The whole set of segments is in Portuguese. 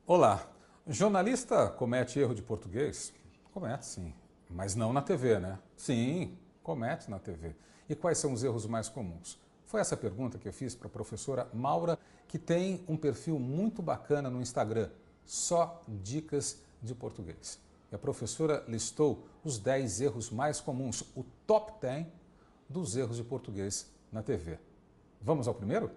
Olá, jornalista comete erro de português? Comete sim, mas não na TV, né? Sim, comete na TV. E quais são os erros mais comuns? Foi essa pergunta que eu fiz para a professora Maura, que tem um perfil muito bacana no Instagram, só dicas de português. E a professora listou os 10 erros mais comuns, o top 10 dos erros de português na TV. Vamos ao primeiro?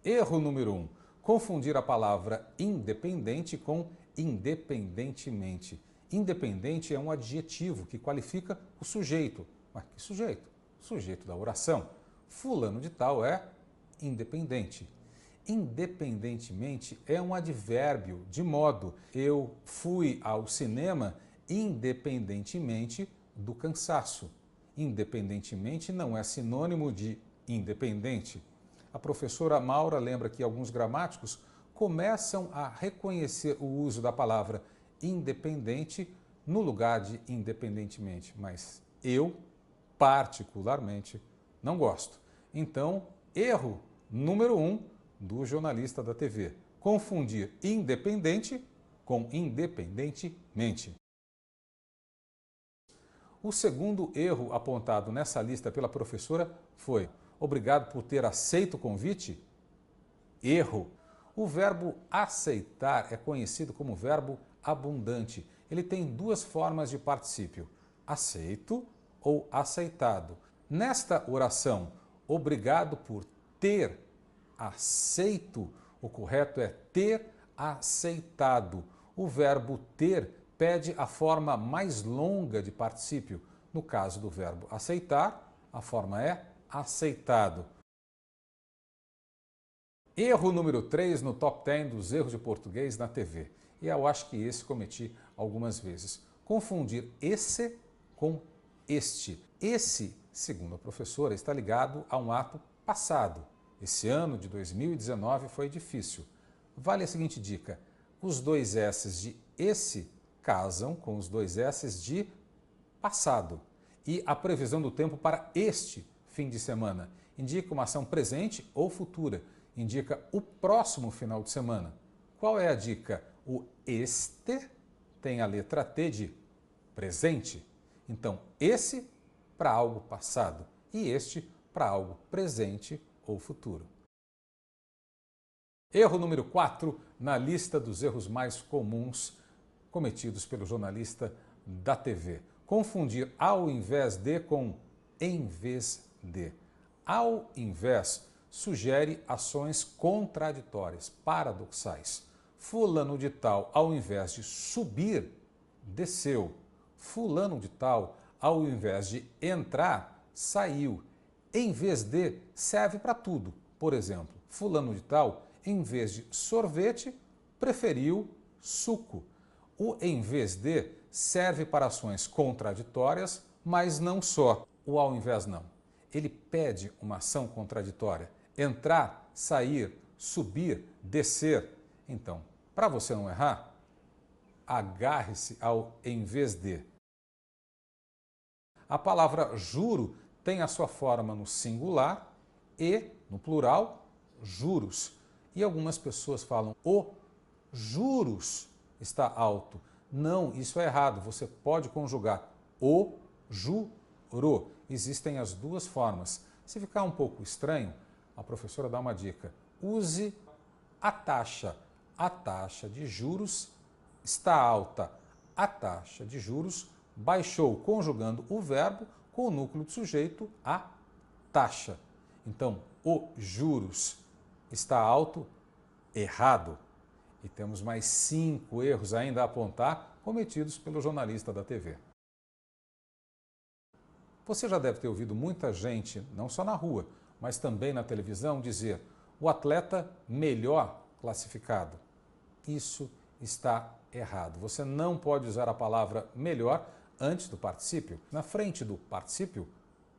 Erro número 1. Confundir a palavra independente com independentemente. Independente é um adjetivo que qualifica o sujeito. Mas que sujeito? O sujeito da oração. Fulano de tal é independente. Independentemente é um advérbio de modo. Eu fui ao cinema independentemente do cansaço. Independentemente não é sinônimo de independente. A professora Maura lembra que alguns gramáticos começam a reconhecer o uso da palavra independente no lugar de independentemente, mas eu, particularmente, não gosto. Então, erro número 1 do jornalista da TV: confundir independente com independentemente. O segundo erro apontado nessa lista pela professora foi: obrigado por ter aceito o convite? Erro. O verbo aceitar é conhecido como verbo abundante. Ele tem duas formas de particípio: aceito ou aceitado. Nesta oração, obrigado por ter aceito, o correto é ter aceitado. O verbo ter pede a forma mais longa de particípio. No caso do verbo aceitar, a forma é aceitado. Erro número 3 no top 10 dos erros de português na TV. E eu acho que esse cometi algumas vezes. Confundir esse com este. Esse, segundo a professora, está ligado a um ato passado. Esse ano de 2019 foi difícil. Vale a seguinte dica: os dois S's de esse casam com os dois S's de passado. E a previsão do tempo para este fim de semana indica uma ação presente ou futura, indica o próximo final de semana. Qual é a dica? O este tem a letra T de presente. Então, esse para algo passado e este para algo presente ou futuro. Erro número 4 na lista dos erros mais comuns cometidos pelo jornalista da TV: confundir ao invés de com em vez de. Ao invés sugere ações contraditórias, paradoxais. Fulano de tal, ao invés de subir, desceu. Fulano de tal, ao invés de entrar, saiu. Em vez de serve para tudo. Por exemplo, fulano de tal, em vez de sorvete, preferiu suco. O em vez de serve para ações contraditórias, mas não só. O ao invés não. Ele pede uma ação contraditória: entrar, sair, subir, descer. Então, para você não errar, agarre-se ao em vez de. A palavra juro tem a sua forma no singular e, no plural, juros. E algumas pessoas falam: o juros está alto. Não, isso é errado. Você pode conjugar o juro. Existem as duas formas. Se ficar um pouco estranho, a professora dá uma dica: use a taxa. A taxa de juros está alta. A taxa de juros baixou, conjugando o verbo com o núcleo de sujeito, a taxa. Então, o juros está alto, errado. E temos mais 5 erros ainda a apontar, cometidos pelo jornalista da TV. Você já deve ter ouvido muita gente, não só na rua, mas também na televisão, dizer: o atleta melhor classificado. Isso está errado. Você não pode usar a palavra melhor antes do particípio. Na frente do particípio,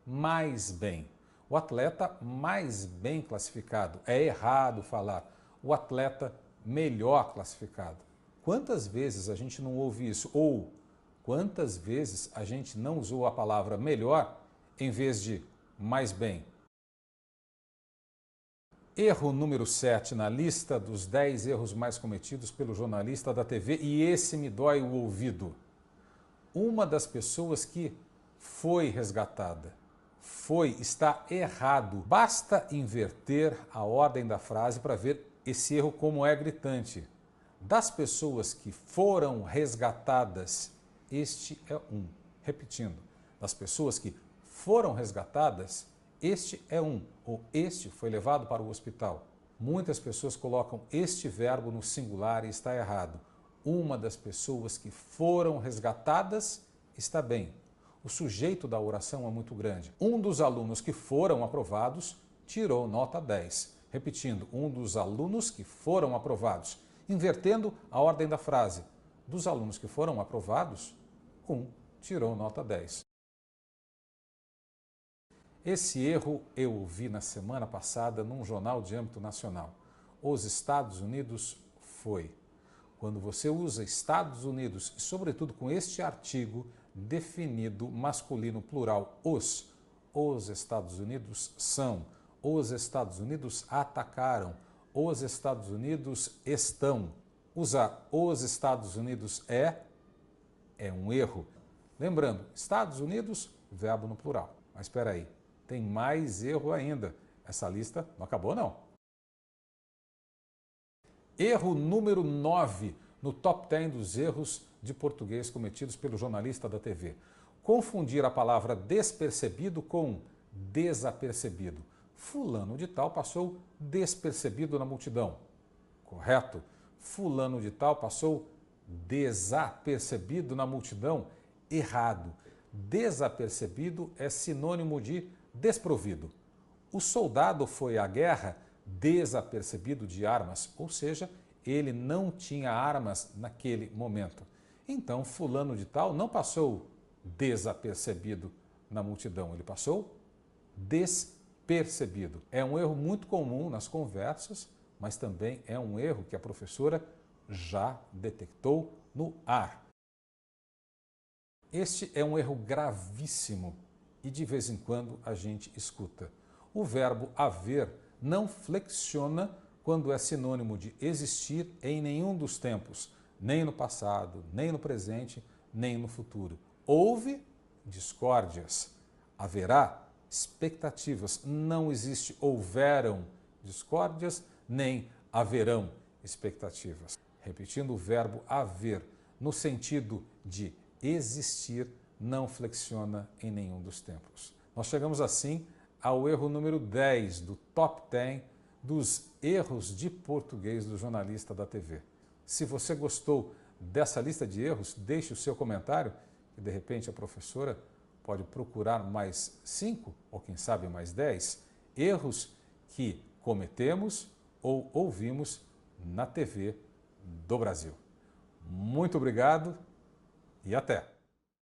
mais bem. O atleta mais bem classificado. É errado falar o atleta melhor classificado. Quantas vezes a gente não ouve isso? Ou quantas vezes a gente não usou a palavra melhor em vez de mais bem? Erro número 7 na lista dos 10 erros mais cometidos pelo jornalista da TV, e esse me dói o ouvido. Uma das pessoas que foi resgatada está errado. Basta inverter a ordem da frase para ver esse erro como é gritante. Das pessoas que foram resgatadas, este é um. Repetindo, das pessoas que foram resgatadas, este é um, ou este foi levado para o hospital. Muitas pessoas colocam este verbo no singular e está errado. Uma das pessoas que foram resgatadas está bem. O sujeito da oração é muito grande. Um dos alunos que foram aprovados tirou nota 10. Repetindo, um dos alunos que foram aprovados. Invertendo a ordem da frase. Dos alunos que foram aprovados, um tirou nota 10. Esse erro eu ouvi na semana passada num jornal de âmbito nacional. Os Estados Unidos foi. Quando você usa Estados Unidos, e sobretudo com este artigo definido masculino plural, os Estados Unidos são, os Estados Unidos atacaram, os Estados Unidos estão. Usar os Estados Unidos é um erro. Lembrando, Estados Unidos, verbo no plural. Mas espera aí. Tem mais erro ainda. Essa lista não acabou, não. Erro número 9 no top 10 dos erros de português cometidos pelo jornalista da TV. Confundir a palavra despercebido com desapercebido. Fulano de tal passou despercebido na multidão. Correto? Fulano de tal passou desapercebido na multidão. Errado. Desapercebido é sinônimo de desprovido. O soldado foi à guerra desapercebido de armas, ou seja, ele não tinha armas naquele momento. Então, fulano de tal não passou desapercebido na multidão, ele passou despercebido. É um erro muito comum nas conversas, mas também é um erro que a professora já detectou no ar. Este é um erro gravíssimo e de vez em quando a gente escuta. O verbo haver não flexiona quando é sinônimo de existir em nenhum dos tempos, nem no passado, nem no presente, nem no futuro. Houve discórdias, haverá expectativas, não existe houveram discórdias, nem haverão expectativas. Repetindo o verbo haver, no sentido de existir, não flexiona em nenhum dos tempos. Nós chegamos assim ao erro número 10 do top 10 dos erros de português do jornalista da TV. Se você gostou dessa lista de erros, deixe o seu comentário, que de repente a professora pode procurar mais 5 ou quem sabe mais 10 erros que cometemos ou ouvimos na TV do Brasil. Muito obrigado e até!